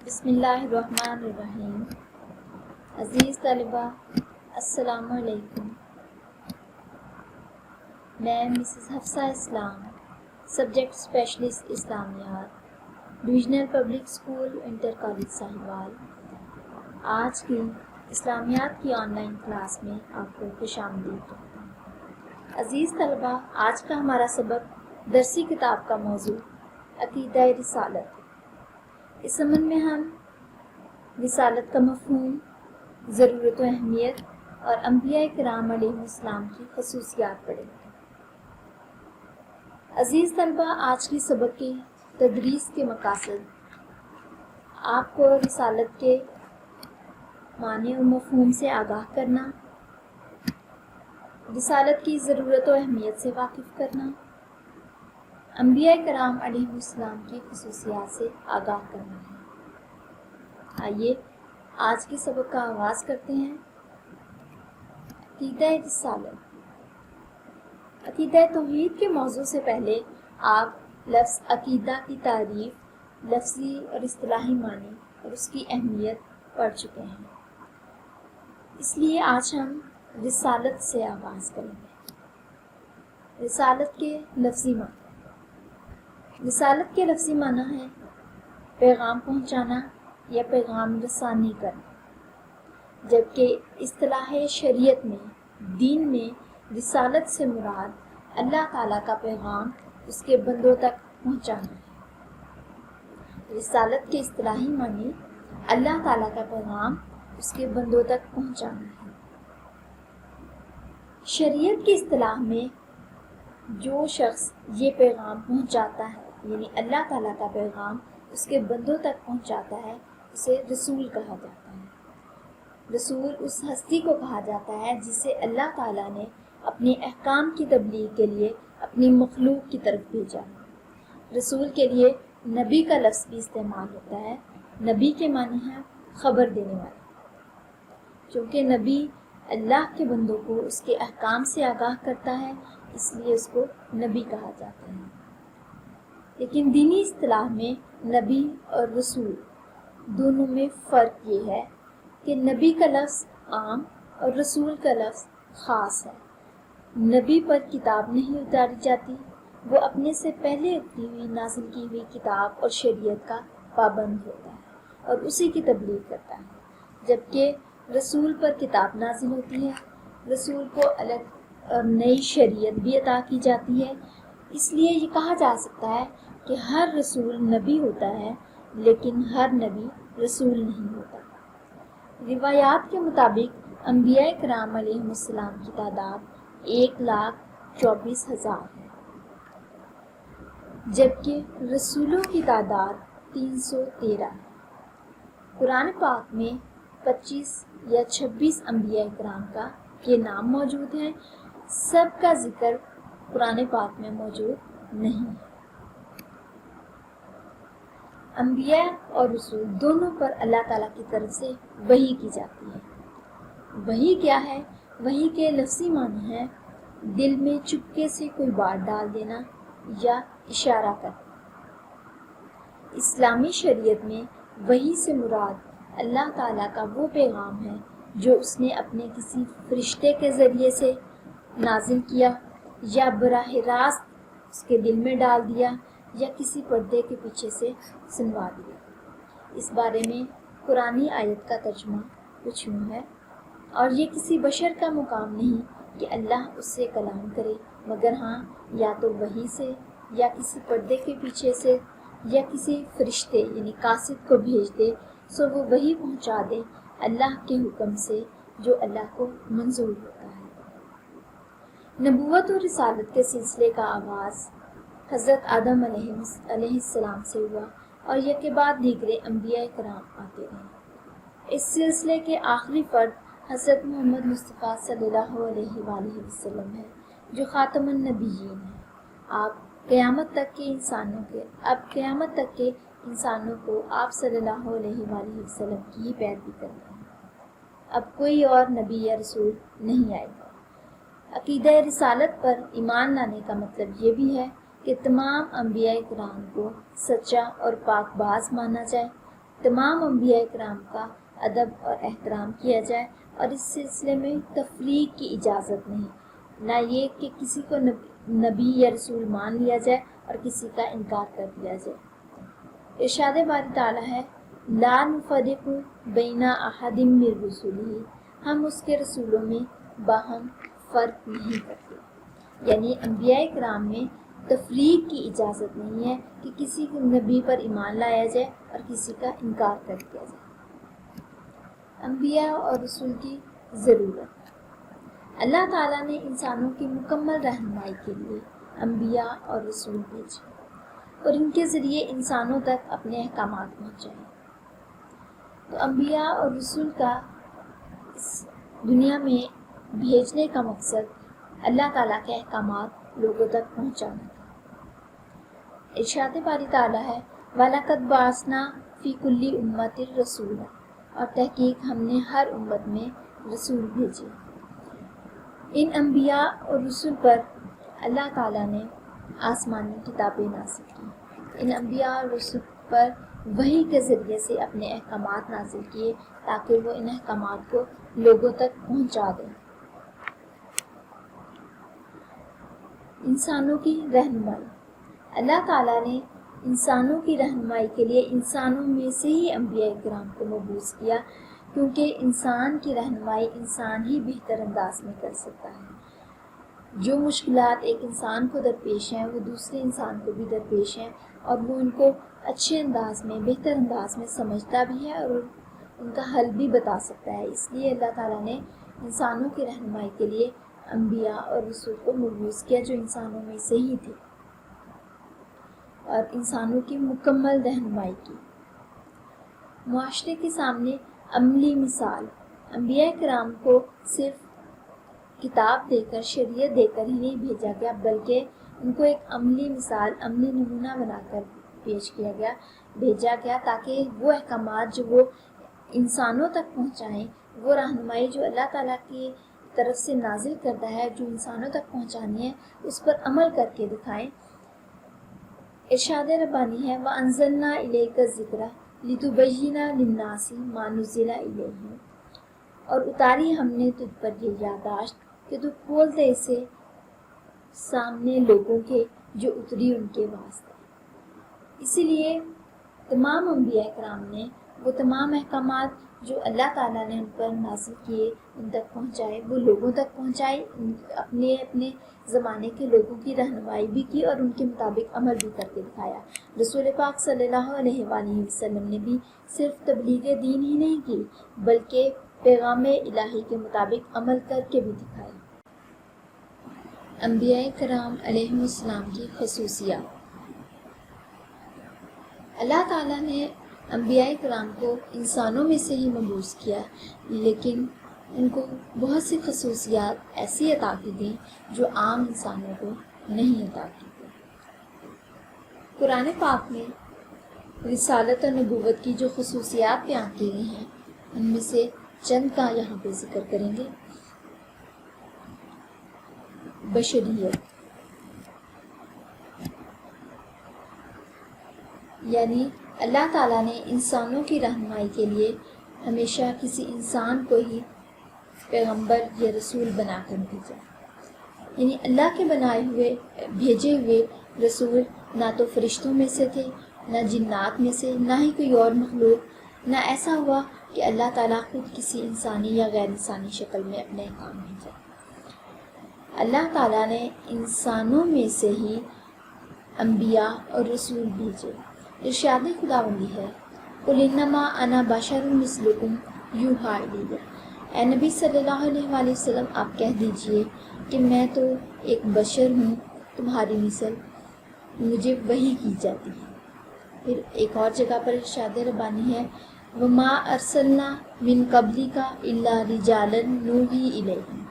بسم اللہ الرحمن الرحیم۔ عزیز طلبہ، السلام علیکم۔ میں Mrs Hafsa Islam, subject specialist اسلامیات، divisional public school inter college Sahiwal, آج کی اسلامیات کی آن لائن کلاس میں آپ کو خوش آمدید کرتا ہوں۔ عزیز طلبہ، آج کا ہمارا سبق درسی کتاب کا موضوع عقیدہ رسالت۔ اس ضمن میں ہم رسالت کا مفہوم، ضرورت و اہمیت اور انبیاء کرام علیہ السلام کی خصوصیات پڑھیں گے۔ عزیز طلبہ، آج کی سبق کی تدریس کے مقاصد آپ کو رسالت کے معنی و مفہوم سے آگاہ کرنا، رسالت کی ضرورت و اہمیت سے واقف کرنا، انبیاء کرام علیہ السلام کی خصوصیات سے آگاہ کرنا ہے۔ آئیے آج کے سبق کا آغاز کرتے ہیں۔ عقیدہ رسالت۔ عقیدہ توحید کے موضوع سے پہلے آپ لفظ عقیدہ کی تعریف، لفظی اور اصطلاحی معنی اور اس کی اہمیت پڑھ چکے ہیں، اس لیے آج ہم رسالت سے آغاز کریں گے۔ رسالت کے لفظی معنی۔ رسالت کے لفظی معنی ہے پیغام پہنچانا یا پیغام رسانی کرنا، جبکہ اصطلاح شریعت میں، دین میں رسالت سے مراد اللہ تعالیٰ کا پیغام اس کے بندوں تک پہنچانا ہے۔ رسالت کے اصطلاحی معنی اللہ تعالیٰ کا پیغام اس کے بندوں تک پہنچانا ہے۔ شریعت کی اصطلاح میں جو شخص یہ پیغام پہنچاتا ہے، یعنی اللہ تعالیٰ کا پیغام اس کے بندوں تک پہنچاتا ہے، اسے رسول کہا جاتا ہے۔ رسول اس ہستی کو کہا جاتا ہے جسے اللہ تعالیٰ نے اپنے احکام کی تبلیغ کے لیے اپنی مخلوق کی طرف بھیجا۔ رسول کے لیے نبی کا لفظ بھی استعمال ہوتا ہے۔ نبی کے معنی ہے خبر دینے والا۔ چونکہ نبی اللہ کے بندوں کو اس کے احکام سے آگاہ کرتا ہے، اس لیے اس کو نبی کہا جاتا ہے۔ لیکن دینی اصطلاح میں نبی اور رسول دونوں میں فرق یہ ہے کہ نبی کا لفظ عام اور رسول کا لفظ خاص ہے۔ نبی پر کتاب نہیں اتاری جاتی، وہ اپنے سے پہلے اتری ہوئی نازل کی ہوئی کتاب اور شریعت کا پابند ہوتا ہے اور اسی کی تبلیغ کرتا ہے، جبکہ رسول پر کتاب نازل ہوتی ہے، رسول کو الگ اور نئی شریعت بھی عطا کی جاتی ہے۔ اس لیے یہ کہا جا سکتا ہے کہ ہر رسول نبی ہوتا ہے، لیکن ہر نبی رسول نہیں ہوتا۔ روایات کے مطابق انبیاء کرام علیہ السلام کی تعداد 1,24,000 ہے، جبکہ رسولوں کی تعداد 313 ہے۔ قرآن پاک میں 25 یا 26 انبیاء کرام کے نام موجود ہیں، سب کا ذکر قرآن پاک میں موجود نہیں ہے۔ انبیاء اور رسول دونوں پر اللہ تعالیٰ کی طرف سے وحی کی جاتی ہے۔ وحی کیا ہے؟ وحی کے لفظی معنی ہے دل میں چپکے سے کوئی بات ڈال دینا یا اشارہ کرنا۔ اسلامی شریعت میں وحی سے مراد اللہ تعالیٰ کا وہ پیغام ہے جو اس نے اپنے کسی فرشتے کے ذریعے سے نازل کیا یا براہ راست اس کے دل میں ڈال دیا یا کسی پردے کے پیچھے سے سنوا دیا۔ اس بارے میں قرآنی آیت کا ترجمہ کچھ یوں ہے: اور یہ کسی بشر کا مقام نہیں کہ اللہ اس سے کلام کرے، مگر ہاں یا تو وحی سے یا کسی پردے کے پیچھے سے یا کسی فرشتے یعنی قاصد کو بھیج دے، سو وہ وحی پہنچا دے اللہ کے حکم سے جو اللہ کو منظور ہوتا ہے۔ نبوت اور رسالت کے سلسلے کا آغاز حضرت آدم علیہ السلام سے ہوا اور یکے بعد دیگرے انبیاء کرام آتے رہے۔ اس سلسلے کے آخری فرد حضرت محمد مصطفیٰ صلی اللہ علیہ وآلہ وسلم ہے، جو خاتم النبیین ہیں۔ اب قیامت تک کے انسانوں کو آپ صلی اللہ علیہ وآلہ وسلم کی ہی پیروی کرنی ہے۔ اب کوئی اور نبی یا رسول نہیں آئے گا۔ عقیدہ رسالت پر ایمان لانے کا مطلب یہ بھی ہے کہ تمام انبیاء کرام کو سچا اور پاک باز مانا جائے، تمام انبیاء کرام کا ادب اور احترام کیا جائے، اور اس سلسلے میں تفریق کی اجازت نہیں، نہ یہ کہ کسی کو نبی یا رسول مان لیا جائے اور کسی کا انکار کر دیا جائے۔ ارشاد باری تعالیٰ ہے لا نفرق بین احد من رسلہ، ہم اس کے رسولوں میں باہم فرق نہیں کرتے، یعنی انبیاء کرام میں تفریق کی اجازت نہیں ہے کہ کسی نبی پر ایمان لایا جائے اور کسی کا انکار کر دیا جائے۔ انبیاء اور رسول کی ضرورت۔ اللہ تعالیٰ نے انسانوں کی مکمل رہنمائی کے لیے انبیاء اور رسول بھیجے اور ان کے ذریعے انسانوں تک اپنے احکامات پہنچائے۔ تو انبیاء اور رسول کا اس دنیا میں بھیجنے کا مقصد اللہ تعالیٰ کے احکامات لوگوں تک پہنچانا تھا۔ ارشاد باری تعالیٰ ہے وَلَقَدْ بَعَثْنَا فِي كُلِّ أُمَّةٍ رَسُولًا، اور تحقیق ہم نے ہر امت میں رسول بھیجے۔ ان انبیاء اور رسول پر اللہ تعالیٰ نے آسمانی کتابیں نازل کی، ان انبیاء اور رسول پر وحی کے ذریعے سے اپنے احکامات نازل کیے تاکہ وہ ان احکامات کو لوگوں تک پہنچا دیں۔ انسانوں کی رہنمائی۔ اللہ تعالیٰ نے انسانوں کی رہنمائی کے لیے انسانوں میں سے ہی انبیاء کرام کو مبعوث کیا، کیونکہ انسان کی رہنمائی انسان ہی بہتر انداز میں کر سکتا ہے۔ جو مشکلات ایک انسان کو درپیش ہیں وہ دوسرے انسان کو بھی درپیش ہیں، اور وہ ان کو اچھے انداز میں بہتر انداز میں سمجھتا بھی ہے اور ان کا حل بھی بتا سکتا ہے۔ اس لیے اللہ تعالیٰ نے انسانوں کی رہنمائی کے لیے انبیاء اور رسول کو مبعوث کیا جو انسانوں میں سے ہی تھے، اور انسانوں کی مکمل رہنمائی کی۔ معاشرے کے سامنے عملی مثال۔ انبیاء کرام کو صرف کتاب دے کر، شریعت دے کر ہی نہیں بھیجا گیا، بلکہ ان کو ایک عملی مثال، عملی نمونہ بنا کر پیش کیا گیا، بھیجا گیا، تاکہ وہ احکامات جو وہ انسانوں تک پہنچائیں، وہ رہنمائی جو اللہ تعالیٰ کی طرف سے نازل کردہ ہے جو انسانوں تک پہنچانی ہے، اس پر عمل کر کے دکھائیں۔ ارشاد ربانی ہے وَأَنزَلْنَا إِلَيْكَ الذِّكْرَ لِتُبَيِّنَ لِلنَّاسِ مَا نُزِّلَ إِلَيْهِمْ، اور اتاری ہم نے تجھ پر یہ یادداشت کہ تو کھول دے اسے سامنے لوگوں کے جو اتری ان کے واسطے۔ اسی لیے تمام انبیاء کرام نے وہ تمام احکامات جو اللہ تعالیٰ نے ان پر نازل کیے ان تک پہنچائے، وہ لوگوں تک پہنچائے، اپنے اپنے زمانے کے لوگوں کی رہنمائی بھی کی اور ان کے مطابق عمل بھی کر کے دکھایا۔ رسول پاک صلی اللہ علیہ وآلہ وسلم نے بھی صرف تبلیغ دین ہی نہیں کی، بلکہ پیغام الہی کے مطابق عمل کر کے بھی دکھایا۔ انبیاء کرام علیہ السلام کی خصوصیات۔ اللہ تعالیٰ نے انبیاء کرام کو انسانوں میں سے ہی مبعوث کیا، لیکن ان کو بہت سی خصوصیات ایسی عطا کی تھیں جو عام انسانوں کو نہیں عطا کی تھیں۔ قرآن پاک میں رسالت اور نبوت کی جو خصوصیات بیان کی گئی ہیں ان میں سے چند کا یہاں پہ ذکر کریں گے۔ بشریت، یعنی اللہ تعالیٰ نے انسانوں کی رہنمائی کے لیے ہمیشہ کسی انسان کو ہی پیغمبر یا رسول بنا کر بھیجا، یعنی اللہ کے بنائے ہوئے بھیجے ہوئے رسول نہ تو فرشتوں میں سے تھے، نہ جنات میں سے، نہ ہی کوئی اور مخلوق، نہ ایسا ہوا کہ اللہ تعالیٰ خود کسی انسانی یا غیر انسانی شکل میں اپنے احکام بھیجا۔ اللہ تعالیٰ نے انسانوں میں سے ہی انبیاء اور رسول بھیجے۔ ارشاد خداوندی ہے قُلْ إِنَّمَا أَنَا بَشَرٌ مِثْلُكُمْ يُوحَىٰ إِلَيَّ، اے نبی صلی اللہ علیہ وآلہ وسلم آپ کہہ دیجئے کہ میں تو ایک بشر ہوں تمہاری مثل، مجھے وحی کی جاتی ہے۔ پھر ایک اور جگہ پر ارشاد ربانی ہے وَمَا أَرْسَلْنَا مِن قَبْلِكَ إِلَّا رِجَالًا نُوحِي إِلَيْهِمْ،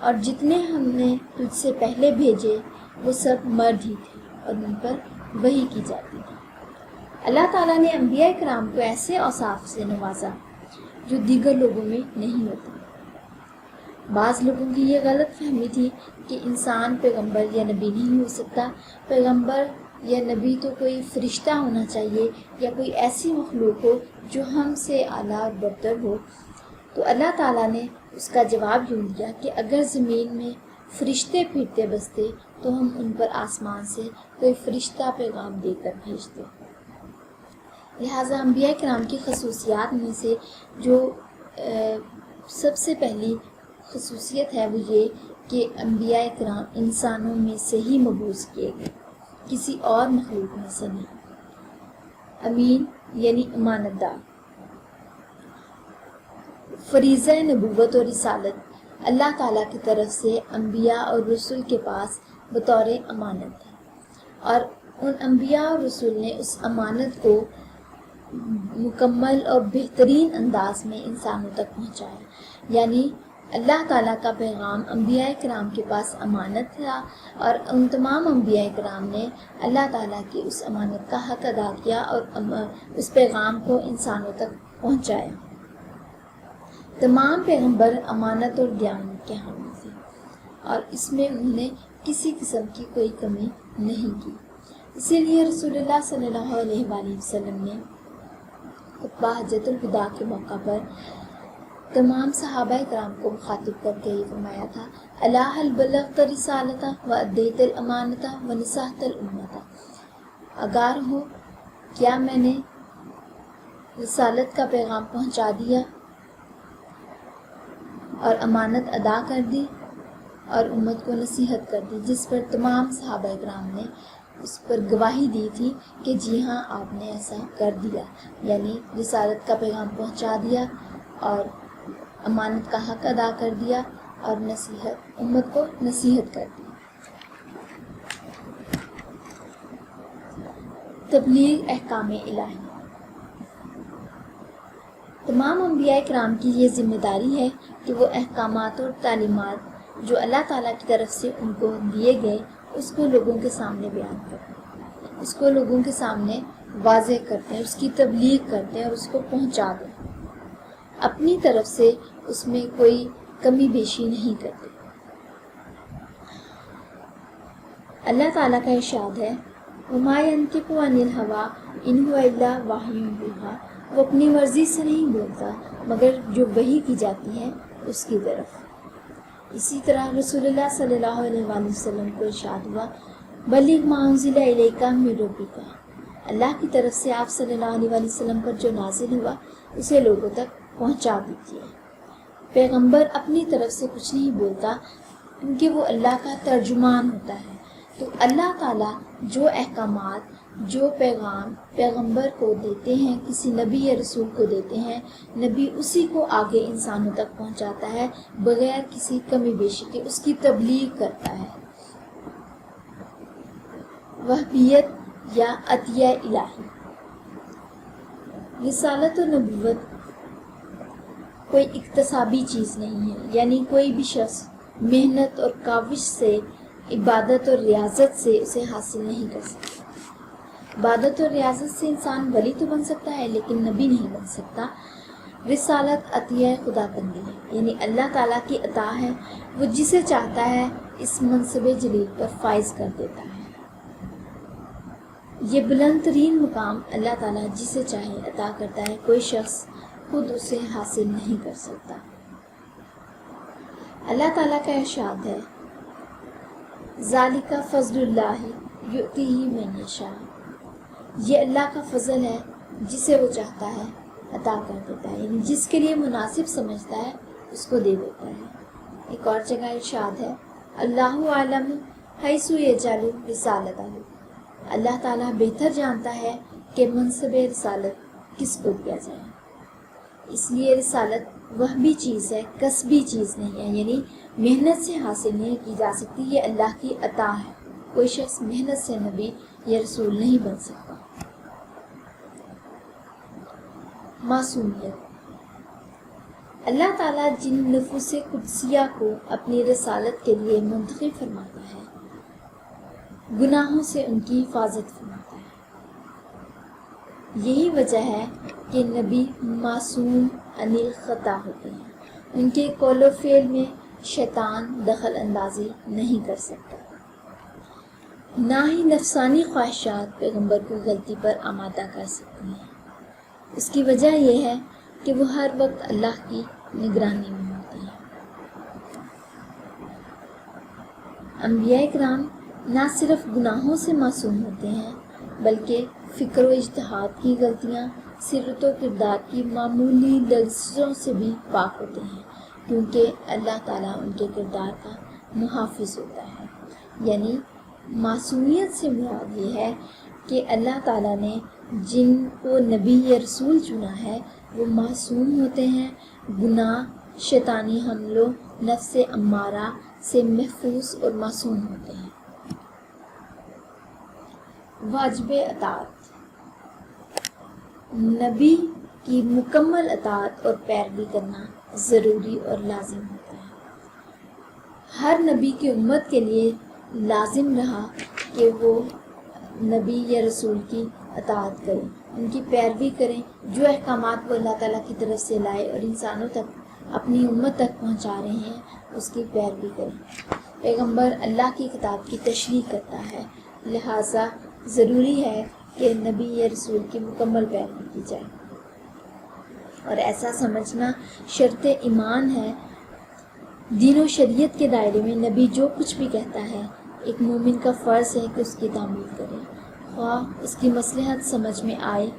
اور جتنے ہم نے تجھ سے پہلے بھیجے وہ سب مرد ہی تھے اور ان پر وحی کی جاتی تھی۔ اللہ تعالیٰ نے انبیاء کرام کو ایسے اوصاف سے نوازا جو دیگر لوگوں میں نہیں ہوتے۔ بعض لوگوں کی یہ غلط فہمی تھی کہ انسان پیغمبر یا نبی نہیں ہو سکتا، پیغمبر یا نبی تو کوئی فرشتہ ہونا چاہیے یا کوئی ایسی مخلوق ہو جو ہم سے اعلیٰ اور برتر ہو۔ تو اللہ تعالیٰ نے اس کا جواب یوں دیا کہ اگر زمین میں فرشتے پھرتے بستے تو ہم ان پر آسمان سے کوئی فرشتہ پیغام دے کر بھیجتے۔ لہٰذا انبیاء کرام کی خصوصیات میں سے جو سب سے پہلی خصوصیت ہے وہ یہ کہ انبیاء کرام انسانوں میں سے ہی مبعوث کیے گئے، کسی اور مخلوق میں سے نہیں۔ امین یعنی امانت دار۔ فریضہ نبوت اور رسالت اللہ تعالیٰ کی طرف سے انبیاء اور رسول کے پاس بطور امانت ہے، اور ان انبیاء اور رسول نے اس امانت کو مکمل اور بہترین انداز میں انسانوں تک پہنچایا۔ یعنی اللہ تعالیٰ کا پیغام انبیاء کرام کے پاس امانت تھا، اور ان تمام انبیاء کرام نے اللہ تعالیٰ کی اس امانت کا حق ادا کیا اور اس پیغام کو انسانوں تک پہنچایا۔ تمام پیغمبر امانت اور دیانت کے حامل تھے، اور اس میں انہوں نے کسی قسم کی کوئی کمی نہیں کی۔ اسی لیے رسول اللہ صلی اللہ علیہ وآلہ وسلم نے خطبہ حجۃ الوداع کے موقع پر تمام صحابہ کرام کو مخاطب کر کے یہ فرمایا تھا، الا هل بلغت رسالۃ وادیت الامانۃ ونصحت الامۃ، آگاہ ہو کیا میں نے رسالت کا پیغام پہنچا دیا اور امانت ادا کر دی اور امت کو نصیحت کر دی، جس پر تمام صحابہ کرام نے اس پر گواہی دی تھی کہ جی ہاں آپ نے ایسا کر دیا، یعنی رسالت کا پیغام پہنچا دیا اور امانت کا حق ادا کر دیا اور امت کو نصیحت کر دی۔ تبلیغ احکام الہی۔ تمام انبیاء کرام کی یہ ذمہ داری ہے کہ وہ احکامات اور تعلیمات جو اللہ تعالیٰ کی طرف سے ان کو دیے گئے اس کو لوگوں کے سامنے بیان کرتے ہیں، اس کو لوگوں کے سامنے واضح کرتے ہیں، اس کی تبلیغ کرتے ہیں اور اس کو پہنچا دیں، اپنی طرف سے اس میں کوئی کمی بیشی نہیں کرتے۔ اللہ تعالیٰ کا ارشاد ہے، وَمَا يَنطِقُ عَنِ الْهَوَىٰ إِنْ هُوَ إِلَّا وَحْيٌ يُوحَىٰ، وہ اپنی مرضی سے نہیں بولتا مگر جو وحی کی جاتی ہے اس کی طرف۔ اسی طرح رسول اللہ صلی اللہ علیہ وآلہ وسلم کو ارشاد ہوا، بلغ ما انزل الیک من ربک، اللہ کی طرف سے آپ صلی اللہ علیہ وآلہ وسلم پر جو نازل ہوا اسے لوگوں تک پہنچا دیجیے۔ پیغمبر اپنی طرف سے کچھ نہیں بولتا کیونکہ وہ اللہ کا ترجمان ہوتا ہے، تو اللہ تعالیٰ جو احکامات جو پیغام پیغمبر کو دیتے ہیں، کسی نبی یا رسول کو دیتے ہیں، نبی اسی کو آگے انسانوں تک پہنچاتا ہے بغیر کسی کمی بیشی کے، اس کی تبلیغ کرتا ہے۔ وہبیت یا عطیہ الہی۔ رسالت و نبوت کوئی اکتسابی چیز نہیں ہے، یعنی کوئی بھی شخص محنت اور کاوش سے، عبادت اور ریاضت سے اسے حاصل نہیں کر سکتا۔ عبادت اور ریاضت سے انسان ولی تو بن سکتا ہے لیکن نبی نہیں بن سکتا۔ رسالت عطیہ خدا بندی ہے، یعنی اللہ تعالیٰ کی عطا ہے، وہ جسے چاہتا ہے اس منصب جلیل پر فائز کر دیتا ہے۔ یہ بلند ترین مقام اللہ تعالیٰ جسے چاہے عطا کرتا ہے، کوئی شخص خود اسے حاصل نہیں کر سکتا۔ اللہ تعالیٰ کا ارشاد ہے، ذالک فضل اللہ یؤتیہ من یشاء، یہ اللہ کا فضل ہے جسے وہ چاہتا ہے عطا کر دیتا ہے، یعنی جس کے لیے مناسب سمجھتا ہے اس کو دے دیتا ہے۔ ایک اور جگہ ارشاد ہے، اللہ عالم حیث یجعل رسالتہ، اللہ تعالیٰ بہتر جانتا ہے کہ منصب رسالت کس کو دیا جائے۔ اس لیے رسالت وہ بھی چیز ہے، کسبی چیز نہیں ہے، یعنی محنت سے حاصل نہیں کی جا سکتی، یہ اللہ کی عطا ہے۔ کوئی شخص محنت سے نبی یا رسول نہیں بن سکتا۔ معصومیت۔ اللہ تعالیٰ جن نفوس قدسیہ کو اپنی رسالت کے لیے منتخب فرماتا ہے، گناہوں سے ان کی حفاظت فرماتا ہے۔ یہی وجہ ہے کہ نبی معصوم عن الخطا ہوتے ہیں، ان کے قول و فعل میں شیطان دخل اندازی نہیں کر سکتا۔ نہ ہی نفسانی خواہشات پیغمبر کو غلطی پر آمادہ کر سکتی ہیں۔ اس کی وجہ یہ ہے کہ وہ ہر وقت اللہ کی نگرانی میں ہوتے ہیں۔ انبیاء کرام نہ صرف گناہوں سے معصوم ہوتے ہیں بلکہ فکر و اجتہاد کی غلطیاں، سیرت و کردار کی معمولی لغزشوں سے بھی پاک ہوتے ہیں، کیونکہ اللہ تعالیٰ ان کے کردار کا محافظ ہوتا ہے۔ یعنی معصومیت سے مراد یہ ہے کہ اللہ تعالیٰ نے جن کو نبی یا رسول چنا ہے وہ معصوم ہوتے ہیں، گناہ، شیطانی حملوں، نفس امارہ سے محفوظ اور معصوم ہوتے ہیں۔ واجب اطاعت، نبی کی مکمل اطاعت اور پیروی کرنا ضروری اور لازم ہوتا ہے۔ ہر نبی کی امت کے لیے لازم رہا کہ وہ نبی یا رسول کی اطاعت کریں، ان کی پیروی کریں، جو احکامات وہ اللہ تعالیٰ کی طرف سے لائے اور انسانوں تک اپنی امت تک پہنچا رہے ہیں اس کی پیروی کریں۔ پیغمبر اللہ کی کتاب کی تشریح کرتا ہے، لہٰذا ضروری ہے کہ نبی یا رسول کی مکمل پیروی کی جائے، اور ایسا سمجھنا شرط ایمان ہے۔ دین و شریعت کے دائرے میں نبی جو کچھ بھی کہتا ہے ایک مومن کا فرض ہے کہ اس کی تعمیل کرے، خواہ اس کی مصلحت سمجھ میں آئے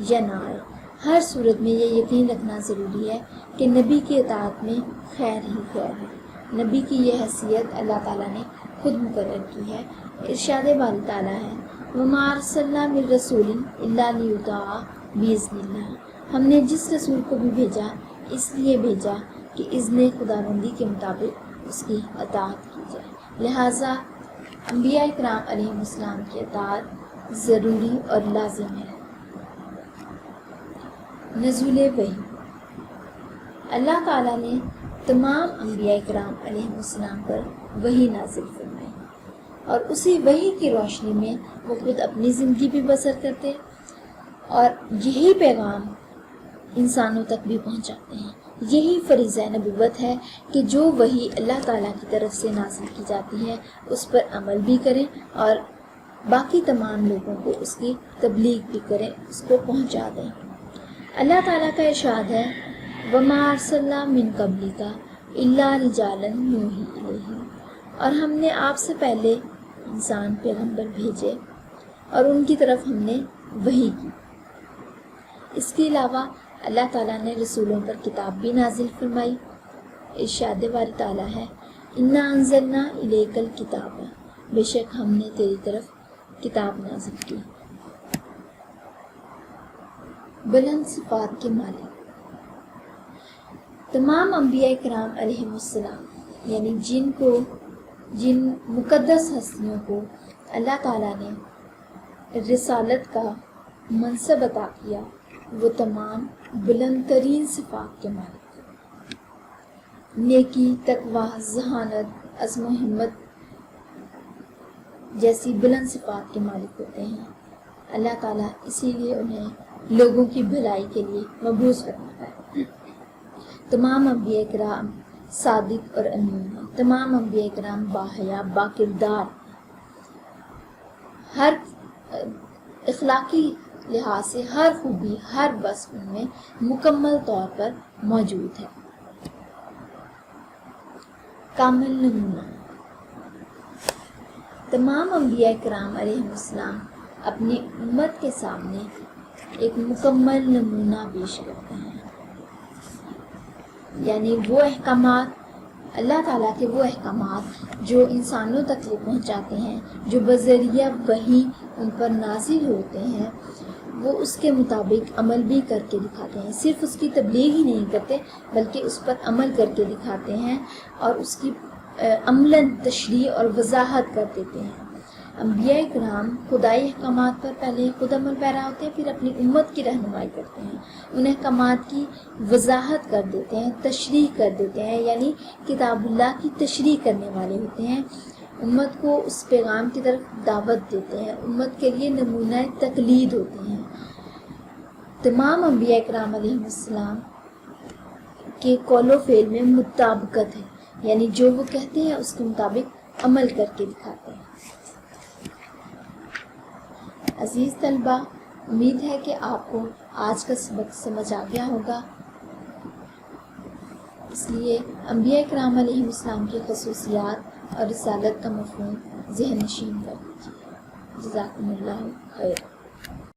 یا نہ آئے۔ ہر صورت میں یہ یقین رکھنا ضروری ہے کہ نبی کی اطاعت میں خیر ہی خیر ہے۔ نبی کی یہ حیثیت اللہ تعالیٰ نے خود مقرر کی ہے۔ ارشاد باری تعالیٰ ہے، وَمَا أَرْسَلْنَا مِن رَّسُولٍ إِلَّا لِيُطَاعَ بِإِذْنِ اللَّهِ، ہم نے جس رسول کو بھی بھیجا اس لیے بھیجا کہ اذن خداوندی کے مطابق اس کی اطاعت کی جائے۔ لہٰذا انبیاء کرام علیہم السلام کی اطاعت ضروری اور لازم ہے۔ نزول وحی، اللہ تعالیٰ نے تمام انبیاء کرام علیہم السلام پر وحی نازل فرمائی، اور اسی وحی کی روشنی میں وہ خود اپنی زندگی بھی بسر کرتے اور یہی پیغام انسانوں تک بھی پہنچاتے ہیں۔ یہی فریضہ نبوت ہے کہ جو وحی اللہ تعالیٰ کی طرف سے نازل کی جاتی ہے اس پر عمل بھی کریں اور باقی تمام لوگوں کو اس کی تبلیغ بھی کریں، اس کو پہنچا دیں۔ اللہ تعالیٰ کا ارشاد ہے، وَمَا أَرْسَلْنَا مِن قَبْلِكَ إِلَّا رِجَالًا نُوحِي إِلَيْهِمْ، اور ہم نے آپ سے پہلے انسان پیغمبر بھیجے اور ان کی طرف ہم نے وحی کی۔ اس کے علاوہ اللہ تعالیٰ نے رسولوں پر کتاب بھی نازل فرمائی۔ ارشاد باری تعالیٰ ہے، اِنَّا أَنزَلْنَا إِلَيْكَ الْكِتَابَ، بے شک ہم نے تیری طرف کتاب نازل کی۔ بلند صفات کے مالک، تمام انبیاء کرام علیہم السلام، یعنی جن مقدس ہستیوں کو اللہ تعالیٰ نے رسالت کا منصب عطا کیا وہ تمام بلند ترین صفات کے مالک ہیں۔ نیکی، تقویٰ، ذہانت، عزم و ہمت جیسی بلند صفات کے مالک ہوتے ہیں۔ اللہ تعالیٰ اسی لیے انہیں لوگوں کی بھلائی کے لیے مبعوث فرماتا ہے۔ تمام انبیاء کرام صادق اور امین ہیں، تمام انبیاء کرام باحیا، باکردار، ہر اخلاقی لحاظ سے ہر خوبی، ہر وصف ان میں مکمل طور پر موجود ہے۔ کامل نمونہ، تمام انبیاء کرام علیہم السلام اپنی امت کے سامنے ایک مکمل نمونہ پیش کرتے ہیں، یعنی وہ احکامات، اللہ تعالیٰ کے وہ احکامات جو انسانوں تک یہ پہنچاتے ہیں، جو بذریعہ وحی ان پر نازل ہوتے ہیں، وہ اس کے مطابق عمل بھی کر کے دکھاتے ہیں۔ صرف اس کی تبلیغ ہی نہیں کرتے بلکہ اس پر عمل کر کے دکھاتے ہیں اور اس کی عملاً تشریح اور وضاحت کر دیتے ہیں۔ انبیاء کرام خدائی احکامات پر پہلے خود عمل پیرا ہوتے ہیں، پھر اپنی امت کی رہنمائی کرتے ہیں، ان احکامات کی وضاحت کر دیتے ہیں، تشریح کر دیتے ہیں، یعنی کتاب اللہ کی تشریح کرنے والے ہوتے ہیں، امت کو اس پیغام کی طرف دعوت دیتے ہیں، امت کے لیے نمونہ تقلید ہوتے ہیں۔ تمام انبیاء کرام علیہ السلام کے قول و فعل میں مطابقت ہے، یعنی جو وہ کہتے ہیں اس کے مطابق عمل کر کے دکھاتے ہیں۔ عزیز طلبہ، امید ہے کہ آپ کو آج کا سبق سمجھ آ گیا ہوگا، اس لیے انبیاء کرام علیہ السلام کی خصوصیات اور رسالت کا مفہوم ذہن نشین کر لیجیے۔ جزاکم اللہ خیر۔